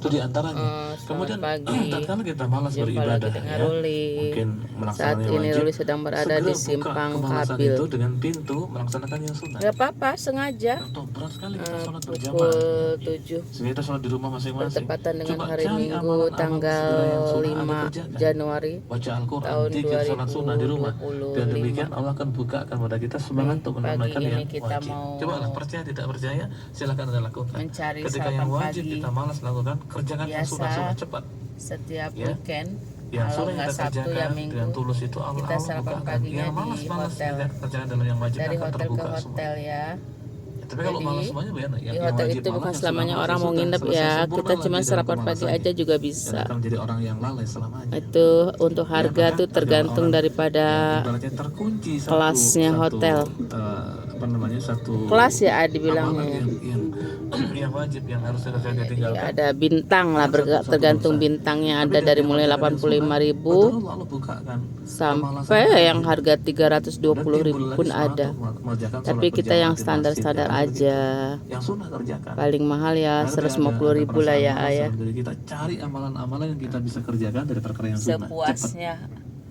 Itu diantaranya. Kemudian pagi. tatkala kita malas Jumpa beribadah lagi dengan ya, Ruli. mungkin Saat melaksanakan yang ini wajib, Ruli sedang berada segera di buka simpang kemalasan Kabil. itu dengan pintu melaksanakan yang sunnah. Gak apa-apa, sengaja. Contoh berat sekali kita sholat berjamaah Pukul ya. 7 Sehingga kita sholat di rumah masing-masing. bertepatan dengan Coba hari cari Minggu amalan-amalan tanggal segera yang sunnah Anda 5 kerjakan. Januari Baca Al-Quran, tahun zikir, sholat sunnah di rumah. Dan demikian 2025. Allah akan bukakan pada kita semangat untuk Pagi menunaikan ini yang kita wajib. mau Coba lah, percaya tidak percaya silakan Anda lakukan. mencari Ketika sarapan yang wajib pagi. kita malas lakukan, kerjakan yang Biasa sunnah cepat. setiap Ya. weekend, Yang kalau sunnah nggak kita Sabtu kerjakan ya dengan Minggu, tulus itu Allah kita sarapan bukakan. paginya Yang di malas-malas hotel. kita kerjakan dalam yang wajib Dari akan hotel ke terbuka semua. hotel ya. Tapi kalau Jadi, malas semuanya benar. Di hotel itu bukan selamanya orang mau nginep ya, kita cuma sarapan pagi aja juga bisa. Akan jadi orang yang lalai selamanya. Itu untuk harga tuh tergantung daripada Ibaratnya terkunci kelasnya hotel. Satu Kelas ya amalan dibilangnya ya. yang wajib yang harus kita tinggalkan. Ya, ada bintang lah, tergantung bintangnya, ada dari mulai 85.000 sampai yang harga 320.000 pun ada. Tapi kita yang standar-standar aja. Yang sunnah kerjakan. Paling mahal ya 150.000 lah ya ayah. Jadi kita cari amalan-amalan yang kita bisa kerjakan dari perkara yang sunnah. Sepuasnya.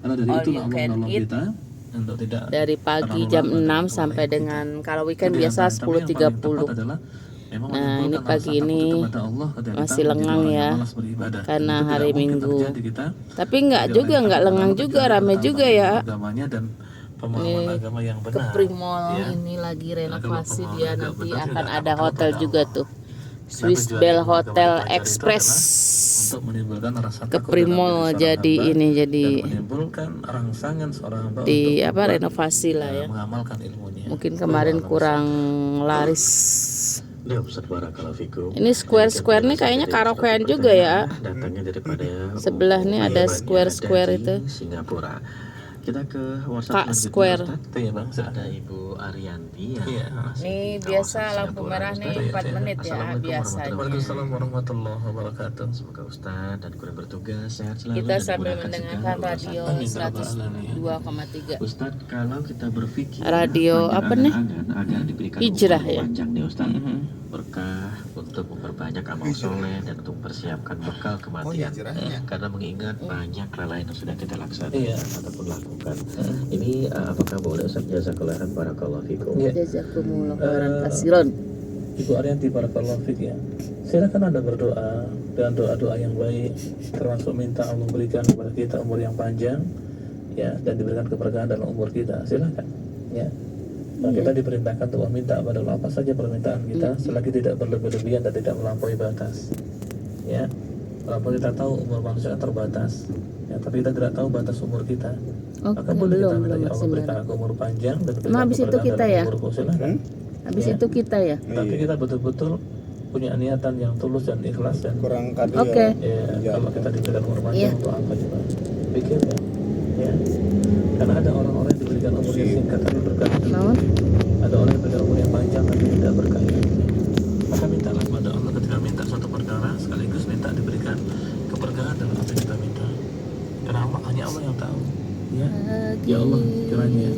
Karena dari All itu you Allah can menolong eat. kita untuk tidak Dari pagi jam 6 sampai dengan kalau weekend biasa 10.30. Nah ini pagi ini masih lengang ya karena hari Minggu. Tapi nggak lengang juga, rame juga ya. Ini ke Primol ini lagi renovasi dia, nanti akan ada hotel juga tuh, Swiss Bell Hotel Express ke Primol. Jadi ini jadi di renovasi lah ya. Mungkin kemarin kurang laris. Ini square nih kayaknya karaokean juga ya. Sebelah nih ada square itu. Singapura. Kita ke Kak Square. Iya bang, ada Ibu Arianti ya. Ini biasa lampu merah nih 4 menit ya biasanya. Waalaikumsalam warahmatullahi wabarakatuh. Semoga Ustadz dan kru yang bertugas sehat selalu. Kita dan sambil dimudahkan mendengarkan segala radio urusan. 102,3. Ustadz, kalau kita berpikir Radio apa nih? agar diberikan Hijrah umur ya? panjang nih Ustadz, berkah untuk memperbanyak amal soleh dan untuk mempersiapkan bekal kematian. Karena mengingat banyak kelelahan yang sudah kita laksanakan ataupun lakukan. Ini apakah boleh Ustadz? Jazakallah khairan, barakallahu fikum. Jazakumullah khairan katsiran. Ibu Arianti barakallahu fik ya. Silakan Anda berdoa dengan doa-doa yang baik, termasuk minta Allah berikan kepada kita umur yang panjang ya, dan diberikan keberkahan dalam umur kita. Silakan ya. Nah, kita diperintahkan untuk meminta pada Allah apa saja permintaan kita selagi tidak berlebih-lebihan dan tidak melampaui batas. Ya. Walaupun kita tahu umur manusia terbatas, ya, tapi kita tidak tahu batas umur kita. Maka boleh kita minta ya Allah berikan aku umur panjang dan berikan habis itu keberkahan kita dalam ya? umurku. Silakan. Habis Ya. itu kita ya. Tapi kita betul-betul punya niatan yang tulus dan ikhlas dan kurang kado Oke. ya, kalau kita diberikan umur panjang Iya. untuk apa coba? Pikir ya. Karena ada orang-orang yang diberikan umur yang singkat tapi berkah. Naon? Ada orang yang diberikan umur yang panjang tapi tidak berkah. Maka mintalah kepada Allah ketika minta suatu perkara sekaligus minta diberikan keberkahan dalam apa yang kita minta. Karena Allah, hanya Allah yang tahu. Ya. Ya Allah, kiranya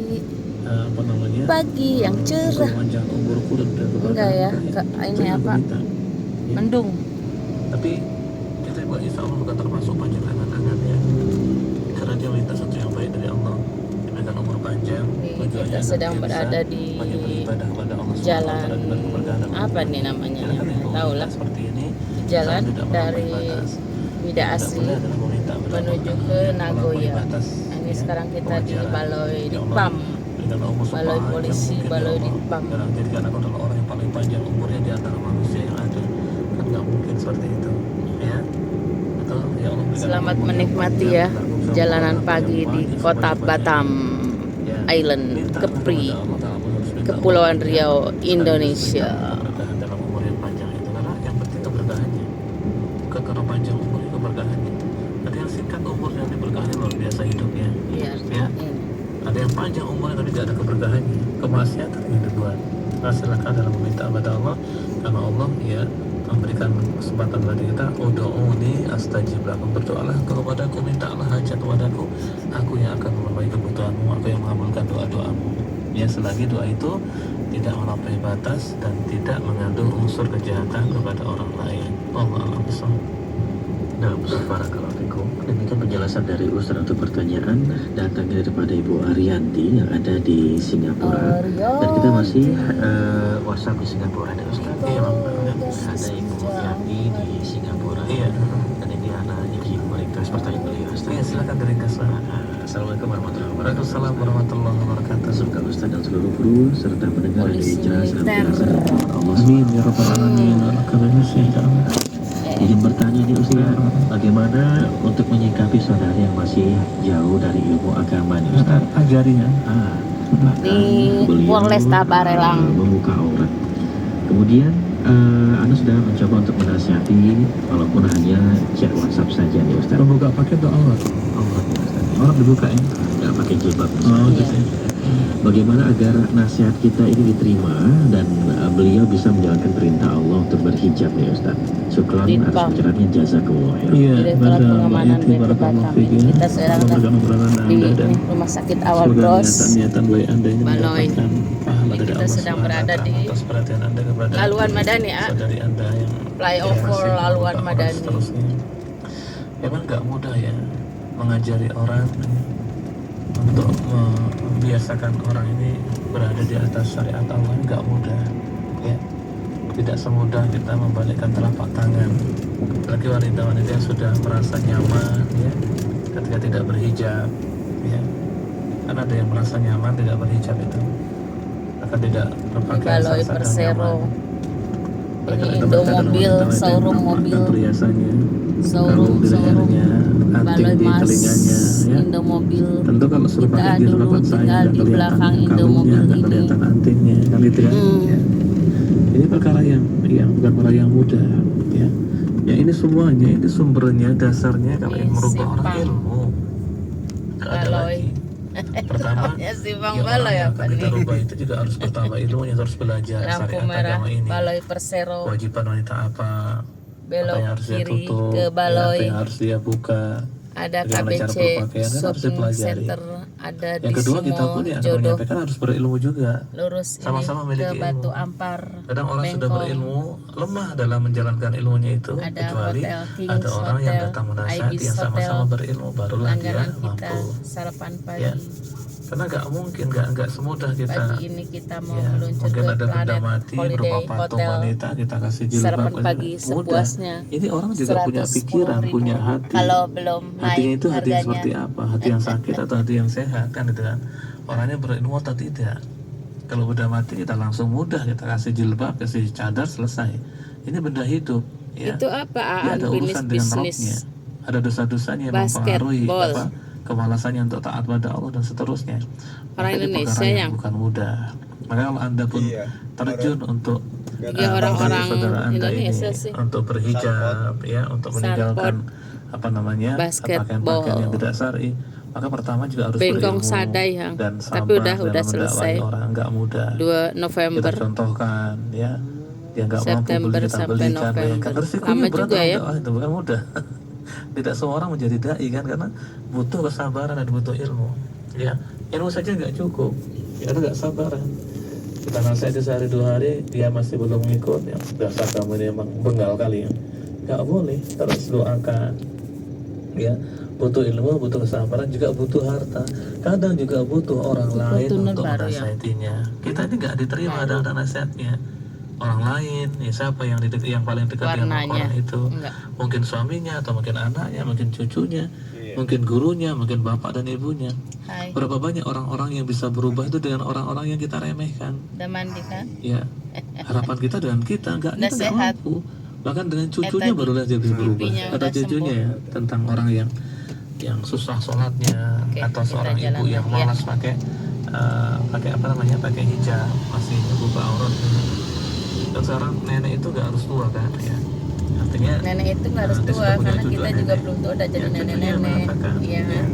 Pagi yang cerah. panjang umurku dan keberkahan. Enggak ya, ini Jadi aku apa? minta. Ya. Mendung. Tapi kita buat insya Allah bukan termasuk panjang tangan ya, karena dia minta sesuatu yang baik dari Allah, diberikan umur panjang. Nih, kita sedang berada di jalan apa nih namanya? Tahu lah. Seperti ini. Jalan dari Wida Asri menuju ke Nagoya. Ini sekarang kita di Baloi di PAM. Baloi polisi, Baloi di PAM. Dan jadikan aku adalah orang yang paling panjang umurnya di antara manusia yang ada. Kan nggak mungkin seperti itu, ya. Atau ya Allah berikan Selamat umur yang menikmati panjang, ya berlangsung jalanan yang pagi di panjang, kota semuanya Batam ya. Island, Minta Kepri, kepada Allah Ta'ala, harus minta Kepulauan Allah Riau, sekaligus Indonesia. keberkahan dalam umur yang panjang itu, karena yang penting keberkahannya, bukan karena panjang umur itu keberkahannya. Ada yang singkat umur yang berkahnya luar biasa hidupnya, Iya. ya. Ada yang panjang umurnya tapi tidak ada keberkahannya, kemaksiatan yang kedua. Nah, silakan dalam meminta kepada Allah, karena Allah ya memberikan kesempatan bagi kita, ud'uni astajib lakum, berdoalah kepadaku, mintalah hajat kepadaku, aku yang akan memenuhi kebutuhanmu, aku yang mengabulkan doa-doamu. Ya, selagi doa itu tidak melampaui batas dan tidak mengandung unsur kejahatan kepada orang lain. Allah a'lam bishawab. Nah, barakallahu fikum. Demikian penjelasan dari Ustaz untuk pertanyaan datangnya daripada Ibu Arianti yang ada di Singapura. Dan kita masih WhatsApp di Singapura ada Ustaz. Iya, Bang. Ada Ibu Arianti di Singapura. Iya. Dan ini anak izin meringkas pertanyaan beliau Ustaz. Iya, silakan diringkas, Bang. Assalamualaikum warahmatullahi wabarakatuh. Waalaikumsalam warahmatullahi wabarakatuh. Semoga Ustaz dan seluruh guru serta pendengar yang hijrah senantiasa Allah Amin ya rabbal alamin. Izin bertanya nih Ustaz, bagaimana untuk menyikapi saudara yang masih jauh dari ilmu agama nih Ustaz? Ajarinya. Bahkan Di beliau Polres Tabarelang. membuka aurat. Kemudian Anda sudah mencoba untuk menasihati walaupun hanya chat WhatsApp saja nih Ustaz. Membuka paket atau aurat? Aurat nih Ustaz. Aurat dibuka ya? Nggak pakai jilbab. Oh, Ustaz. gitu. Bagaimana agar nasihat kita ini diterima dan beliau bisa menjalankan perintah Allah untuk berhijab ya Ustaz. Syukran atas Ditpam. pencerahannya, jazakumullah khairan. Iya, Direktorat pada Pengamanan Mbak Yati, BPK barakallahu kami. fiik ya. Kita sekarang Semoga kebenaran di Anda dan Rumah Sakit Awal semoga Bros. niatan baik Anda ini Baloy. mendapatkan pahala dari Kita Allah sedang SWT berada di atas perhatian Anda kepada Laluan Madani ya. saudari Anda yang Flyover masih Laluan membuka Madani. aurat seterusnya. Emang nggak mudah ya mengajari orang untuk membiasakan orang ini berada di atas syariat Allah, nggak mudah ya. Tidak semudah kita membalikkan telapak tangan bagi wanita-wanita yang sudah merasa nyaman ya ketika tidak berhijab ya. Karena ada yang merasa nyaman tidak berhijab itu akan tidak berpakaian Baloi seakan-akan Persero. nyaman. Mereka Ini akan berkata Indomobil, dengan wanita-wanita yang showroom menampakkan mobil. perhiasannya, Showroom, kalung di lehernya, anting Baloi di Mas telinganya ya. Indomobil. Tentu kalau suruh Kita pakai dulu jilbab saya tinggal nggak di kelihatan belakang kalungnya, Indomobil nggak ini. kelihatan antingnya, kan itu kan? Ya. Ini perkara yang bukan perkara yang mudah, ya. Ya ini semuanya, ini sumbernya, dasarnya kalau Ini ingin merubah orang simpang. ilmu, nggak ada Baloi. lagi. Pertama, Ya simpang ya Baloi orang yang apa akan kita nih? rubah itu juga harus pertama ilmunya, harus belajar Lampu syariat merah agama ini. Baloi Persero. Kewajiban wanita apa Belok yang harus dia kiri tutup, ke ya, Baloi. apa yang harus dia buka. Ada Bagaimana cara KBC berpakaian kan harus Shopping dipelajari. Center. Ada Yang di kedua kita pun Simo yang akan Jodoh. menyampaikan harus berilmu juga. Lurus ini Sama-sama ke memiliki Batu ilmu. Ampar. Kadang orang sudah Bengkong. berilmu lemah dalam menjalankan ilmunya itu, Ada kecuali Hotel Kings ada orang yang Hotel, datang menasihati Ibis yang sama-sama Hotel, berilmu, barulah dia Langganan kita mampu. sarapan pagi. Ya. Karena nggak mungkin, nggak semudah kita. Pagi ini kita mau Ya, meluncur mungkin ke ada benda Planet mati Holiday berupa patung Hotel. wanita, kita kasih jilbab Sarapan aja. pagi Mudah. sepuasnya. Ini orang juga punya 110.000. pikiran, punya hati. Kalau belum Hatinya naik itu hati yang harganya. seperti apa? Hati yang sakit atau hati yang sehat kan gitu kan? Orangnya berilmu atau tidak? Kalau benda mati kita langsung mudah, kita kasih jilbab, kasih cadar, selesai. Ini benda hidup ya. Itu apa? Dia ada urusan dengan rohnya. Bisnis. Ada dosa-dosanya yang mempengaruhi Basketball. apa? Kemalasannya untuk taat pada Allah dan seterusnya. Orang Maka ini Indonesia perkara yang yang bukan mudah. Maka kalau Anda pun terjun untuk Iya, orang-orang saudara Anda ini Indonesia sih. untuk berhijab ya, untuk meninggalkan apa namanya? Basketball. pakaian-pakaian yang tidak syar'i, maka pertama juga harus Bengkong berilmu Sadai yang dan sabar tapi udah dalam selesai. mendakwai orang, nggak mudah. 2 Kita November contohkan ya, dia nggak mampu September beli, kita sampai belikan, November. bayangkan resikonya Lama berat juga dalam ya. dakwah itu bukan mudah. Tidak semua orang menjadi dai kan, karena butuh kesabaran dan butuh ilmu ya. Ilmu saja nggak cukup ya, nggak sabaran. Kita nasihati sehari 2 hari dia masih belum ngikut ya, dasar kamu ini emang bengal kali ya. Nggak boleh, terus doakan ya. Butuh ilmu, butuh kesabaran, juga butuh harta. Kadang juga butuh orang lain tuner untuk baru ya. menasihatinya. Kita ini nggak diterima ada nasihatnya. Orang lain, ya siapa yang paling dekat dengan Warnanya. orang itu? Enggak. Mungkin suaminya atau mungkin anaknya, mungkin cucunya, mungkin gurunya, mungkin bapak dan ibunya. Hai. Berapa banyak orang-orang yang bisa berubah itu dengan orang-orang yang kita remehkan. Udah mandi kan? Ya, harapan kita dengan kita Udah nggak sehat. mampu. Bahkan dengan cucunya tadi barulah dia bisa berubah. pipinya Ada udah cucunya ya, tentang orang yang susah sholatnya, Oke, atau kita seorang jalan ibu yang lagi ya. malas pakai pakai hijab, masih buka aurat. Dan seorang nenek itu nggak harus tua kan ya. Artinya Nenek itu nggak harus dia tua sudah punya karena cucu kita juga nenek. belum tua udah jadi Ya, cucunya nenek-nenek. mengatakan, Iya. ya,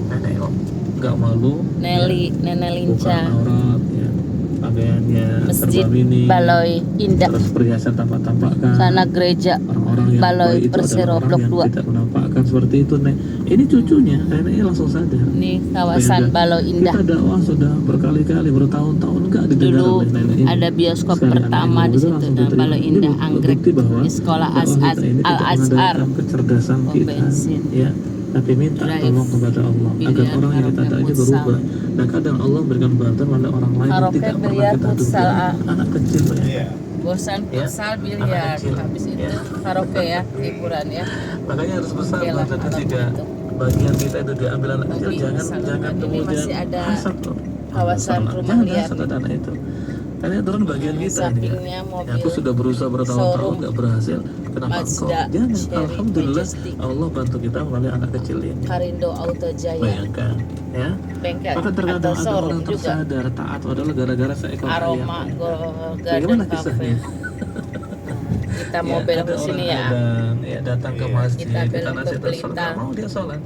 nenek kok nggak malu Nelly, ya, Nenek buka Linca. aurat ya. pakaiannya Masjid serba mini, Baloi Indah, terus perhiasan tampak-tampakan. sana gereja Orang-orang yang Baloi baik itu Persero adalah orang Blok yang 2. tidak menampakkan seperti itu, Nek. Ini cucunya, neneknya langsung sadar. Ini kawasan Bayangkan, Baloi Indah. kita dakwah sudah berkali-kali, bertahun-tahun enggak didengar Dulu oleh nenek ini. ada bioskop Sekali pertama anak di itu situ langsung dan diterima. Baloi Ini Indah Anggrek bukti bahwa di sekolah dakwah kita ini Al tidak Azhar. mengandalkan kecerdasan Pom kita, bensin. ya, tapi minta Drive, tolong kepada Allah agar biliar, orang yang kita karaoke, ada ini futsal. berubah. Dan kadang Allah berikan bantuan pada orang lain yang Karaoke, tidak pernah biliar, kita futsal, duga. Anak kecil, ya. Bosan Ya, futsal, anak biliar, kecil. habis itu Ya. karaoke ya, hiburan ya. Makanya harus bersabar. Oke lah, Jadi kalau jika begitu. bagian kita itu diambil anak kecil, Tapi jangan misalkan ini kemudian masih ada hasad loh. kawasan Jangan rumah liar. hasad anak itu. Karena itu kan bagian kita ini. Sampingnya Ya, mobil aku sudah berusaha bertahun-tahun showroom nggak berhasil. Kenapa engkau? Mazda, Jangan. Cherry, Alhamdulillah Majestic, Allah bantu kita melalui anak kecil ini. Karindo Auto Jaya, Bayangkan, ya. bengkel Maka atau terkadang ada showroom orang juga, tersadar taat adalah gara-gara seekor Aroma ayam. Garden Bagaimana Cafe. kisahnya? Kita Ya, mau belok ada ke sini orang ya. kadang, ya datang ke masjid, Kita kita belok ke nasihat Pelita. nggak mau dia sholat.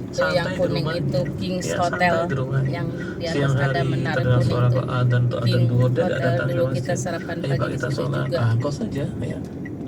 Itu yang Santai di kuning rumahnya. itu Kings Ya, Hotel santai di rumahnya. yang di atas Siang ada hari menara terdengar kuning suara itu. adzan tuh adzan King duhur, dia nggak Hotel datang ke dulu kita masjid. sarapan Ayo pagi Pak, di kita situ sholat. juga. Ah, kos saja, ya.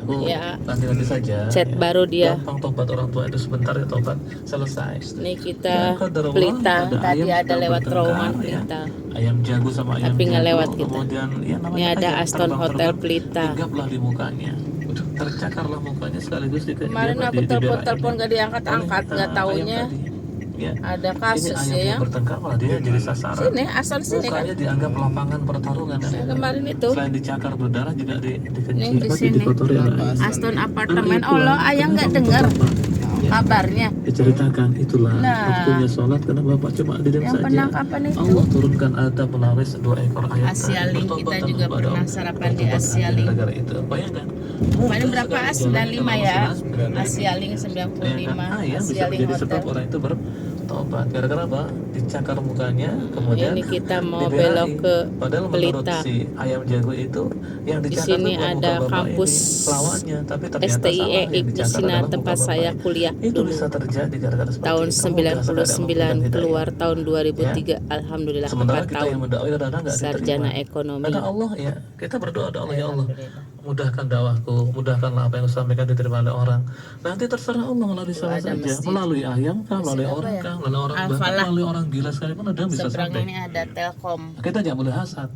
Aku Ya. nanti saja. Cat ya. baru dia. Gampang tobat orang tua itu sebentar ya tobat selesai. Nih Ya, kita qadarullah, Pelita, ada tadi ayam ada sedang lewat bertengkar, terowongan ya. Pelita. Ayam jago sama ayam Tapi nggak jago, lewat kita. kemudian ya namanya Ini ada ayam Aston Hotel terbang-terbang, Pelita. hinggaplah di mukanya. Udah, tercakarlah mukanya sekaligus di Kemarin dia aku di telepon-telepon belakangnya. gak diangkat-angkat, Oleh, nggak ayam taunya tadi. Ya. ada Ini kasus ayam ya. yang bertengkar malah dia jadi sasaran. Sini, asal sini kan. Mukanya dianggap lapangan pertarungan. Yang kemarin itu. Selain dicakar berdarah juga dikenci, Nih, di sini. dikotori oleh ayam. Aston Karena apartemen. itulah, Allah, ayah nggak kenapa dengar Bapak, ya, kabarnya. diceritakan itulah Nah. waktunya sholat karena Bapak cuma diam Yang saja. penangkapan itu. Allah turunkan adab melalui 2 ekor ayam. Asia Link, kita Bertobat juga kepada pernah Allah. sarapan di Bertobat Asia hanya Link. gara-gara itu. Bayangkan. Kemarin berapa? Mudah sekali 95 jalannya ya. kalau sudah Asia Link Bayangkan, 95, ayam bisa Asia Link menjadi sebab Hotel. orang itu bertobat gara-gara apa? Dicakar mukanya, kemudian Ini kita mau di-BAI. belok ke Padahal menurut Pelita. si ayam jago itu yang Di dicakar sini itu bukan ada muka bapak kampus ini, lawannya, tapi ternyata salah, STIE yang di dicakar sini adalah tempat muka saya bapak. kuliah Itu dulu. bisa terjadi gara-gara seperti Tahun itu. Kamu biasa kadang 99 memberikan keluar hidayah. tahun 2003. Alhamdulillah Sementara 4 kita tahun. yang mendakwai kadang-kadang nggak diterima. Sarjana ekonomi. Kata Allah ya, kita berdoa ada Allah, ya Allah, Alhamdulillah. mudahkan dakwahku, mudahkanlah apa yang aku sampaikan diterima oleh orang. Nanti terserah Allah melalui Itu siapa ada saja, masjid. melalui ayam kah, melalui Masjid apa orang ya? kah, melalui orang bahkan Al-Falah. melalui orang gila sekalipun ada yang bisa Seberang sampai. ini ada Telkom. Kita jangan boleh hasad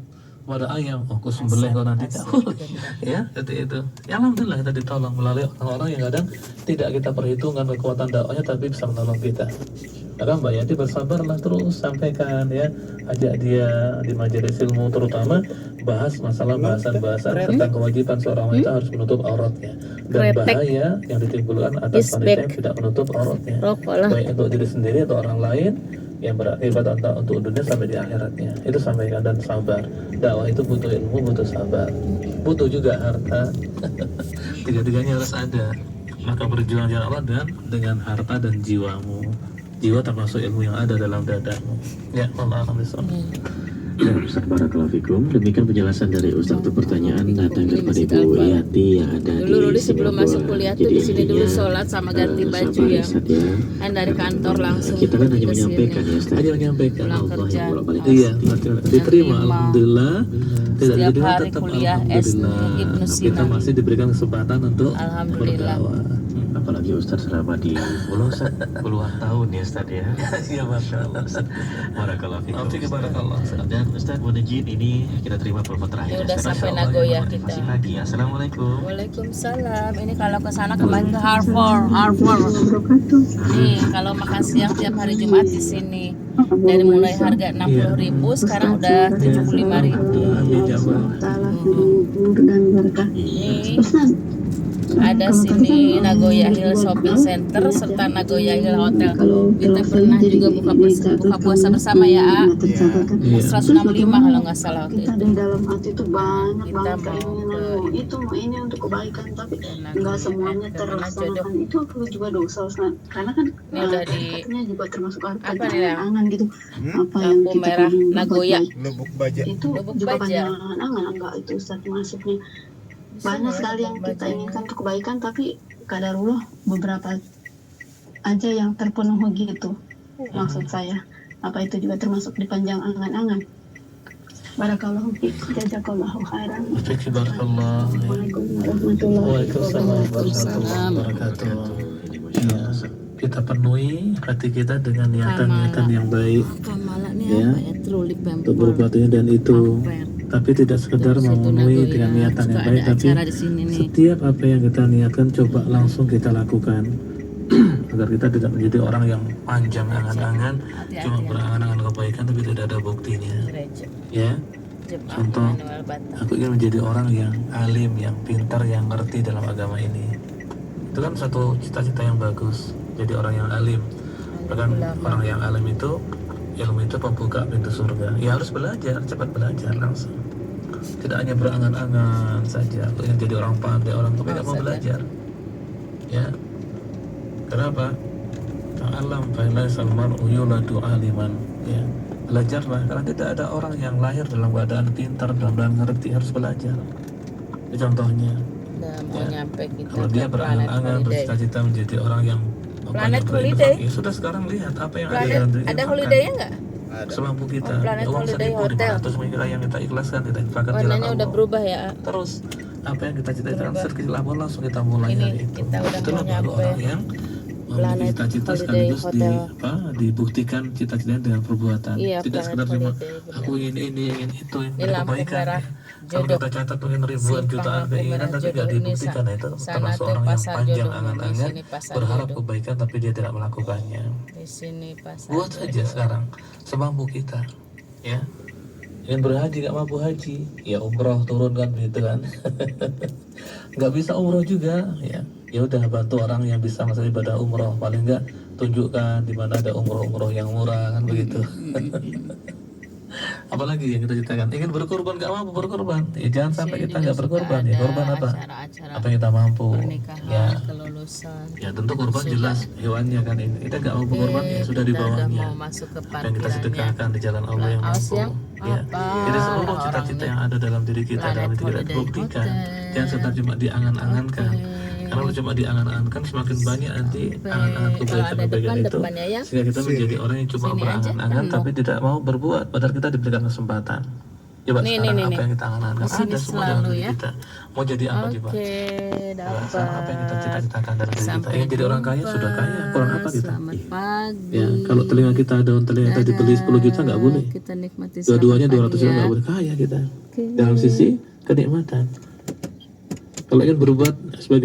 pada ayam, oh aku sembelih kau nanti tak boleh. Ya, seperti itu. Ya alhamdulillah kita ditolong melalui orang-orang yang kadang tidak kita perhitungkan kekuatan dakwahnya tapi bisa menolong kita. Maka Mbak Yanti bersabarlah terus sampaikan ya, ajak dia di majelis ilmu terutama bahas masalah bahasan-bahasan tentang kewajiban seorang wanita harus menutup auratnya dan Krepek. bahaya yang ditimbulkan atas wanita yang tidak menutup auratnya, Rokok lah. baik untuk diri sendiri atau orang lain yang berakibat entah untuk dunia sampai di akhiratnya. Itu sampaikan dan sabar. Dakwah itu butuh ilmu, butuh sabar, butuh juga harta. Tiga-tiganya harus ada. Maka berjuang jalan Allah dan dengan harta dan jiwamu. Jiwa termasuk ilmu yang ada dalam dadamu. Ya, Allah alhamdulillah. Ya, Ustaz Barakallahu Fikum. Demikian penjelasan dari Ustaz untuk pertanyaan datang kepada Ibu Yati yang ada Dulu di Rudi sebelum Singapura. masuk kuliah tuh Jadi di sini dulu intinya, sholat sama ganti baju sabar ya. Ustaz ya. Kan dari kantor langsung Kita kan hanya ke menyampaikan sini. ya Ustaz. Hanya menyampaikan. Pulang Allah kerja. yang bolak-balik Iya, hati. diterima Terima. alhamdulillah. Tidak Setiap diterima hari tetap kuliah alhamdulillah. Ibnu Kita Sina. masih diberikan kesempatan untuk Alhamdulillah. berdakwah. Apalagi Ustaz selama di pulau Ustaz puluhan tahun ya Ustaz ya. Iya, Masya Allah. Barakallahu Fikum. Afiki barakallah. Dan Ustaz mohon izin ini kita terima telepon terakhir. Ini udah Ustaz. sampai Masya Allah, Nagoya yang kita. Masih pagi. Assalamualaikum. Waalaikumsalam. Ini kalau ke sana kemarin ke Harvard. Nih, kalau makan siang tiap hari Jumat di sini. Dari mulai harga 60.000 sekarang udah 75.000. Amin ya Allah. Ini ada sini Nagoya Hill Shopping Center serta Nagoya Hill Hotel. Kita pernah juga buka puasa bersama ya, A. Iya. 165 kalau nggak salah waktu Kita itu. di dalam hati itu banyak Kita banget mau keinginan ke- mau itu mau ini untuk kebaikan tapi Nagoya, nggak semuanya ke mana terlaksanakan. Itu aku juga dosa Ustaz. Karena kan Ini udah di- katanya juga termasuk harta apa dan nih, ya? angan gitu. Apa yang Lampu kita merah pengen berbuat Nagoya. baik. Lubuk baja. Itu Lubuk juga baja. banyak angan enggak itu Ustaz masuknya. Banyak sekali yang kita inginkan untuk kebaikan tapi kadarullah beberapa aja yang terpenuhi gitu. Maksud saya apa itu juga termasuk di panjang angan-angan. Barakallahu fiik, jazakallahu khairan. Fiki barakallah. Assalamualaikum warahmatullahi Waalaikumsalam wabarakatuh. warahmatullahi wabarakatuh. Ya, kita penuhi hati kita dengan niatan-niatan yang baik ya, untuk berbuat ini dan itu, tapi tidak sekedar memenuhi dengan niatan yang baik, tapi setiap apa yang kita niatkan coba langsung kita lakukan agar kita tidak menjadi orang yang panjang angan-angan, cuma berangan-angan kebaikan tapi tidak ada buktinya ya. Contoh, aku ingin menjadi orang yang alim, yang pintar, yang ngerti dalam agama ini. Itu kan satu cita-cita yang bagus, jadi orang yang alim. Bahkan orang yang alim itu, ilmu itu pembuka pintu surga. Ya harus belajar, cepat belajar langsung. Tidak hanya berangan-angan saja, aku ingin jadi orang pandai, orang tapi nggak mau belajar. Ya, kenapa? Ta'alam fa'laisal mar'u yuladu aliman. Ya, belajarlah, karena tidak ada orang yang lahir dalam keadaan pintar, dalam keadaan ngerti, harus belajar. Itu contohnya. Kalau dia berangan-angan bercita-cita menjadi orang yang Planet Holiday. Ya sudah, sekarang lihat apa yang ada dalam diri Ada kita. holiday-nya nggak? Semampu kita. Planet Ya, uang Holiday seribu Hotel. 500 miliar yang kita ikhlaskan, kita infakkan jalan Warnanya Allah. udah berubah ya. Terus apa yang kita cita-citakan sekecil apapun langsung kita mulai Ini dari itu. kita udah Itulah mau baru nyampe orang yang memiliki Planet cita-cita Holiday sekaligus Hotel. dibuktikan cita-citanya dengan perbuatan. Iya, Tidak Planet sekedar cuma Holiday, benar. aku ingin itu, Ini ingin lampu kebaikan. merah Ya. Kalau jodoh. kita catat mungkin ribuan Simpang jutaan lampu keinginan merah tapi jodoh tidak ini dibuktikan, itu sana termasuk tuh orang yang pasar panjang jodoh, di angan-angan, sini pasar berharap jodoh. kebaikan tapi dia tidak melakukannya. Di sini pasar. Buat saja sekarang semampu kita ya. Ingin berhaji gak mampu haji, ya umroh turun kan gitu kan. Nggak bisa umroh juga ya, ya udah bantu orang yang bisa masa ibadah umroh, paling nggak tunjukkan di mana ada umroh yang murah kan begitu. Apalagi yang kita ceritakan, ingin berkorban gak mampu berkorban, ya jangan sampai kita nggak berkorban. Ya korban apa? Apa yang kita mampu ya. Kelulusan. Ya tentu korban jelas hewannya kan, ini kita nggak mampu korban ya sudah di bawahnya. Mau masuk ke Apa yang kita sedekahkan di jalan Allah yang Awas mampu yang ya. apa Jadi seluruh cita-cita yang ada dalam diri kita, dalam diri kita buktikan, jangan sekedar cuma diangan-angankan. Kalau cuma diangan-angankan, semakin banyak nanti angan-angan kebaikan itu, ya. sehingga kita menjadi orang yang cuma berangan-angan tapi tidak mau berbuat, padahal kita diberikan kesempatan. Coba sekarang apa yang kita angan-angankan ada semua dalam diri kita. Mau jadi apa coba? Coba sekarang apa yang kita cita-citakan dalam diri kita? Ingin jadi orang kaya, sudah kaya, kurang apa kita? Selamat pagi. Ya, kalau telinga kita daun telinga tadi beli 10 juta nggak boleh. Kita nikmati Dua-duanya selamat 200 pagi juta ya. nggak boleh, kaya kita. Dalam sisi kenikmatan. Kalau ingin berbuat sebagai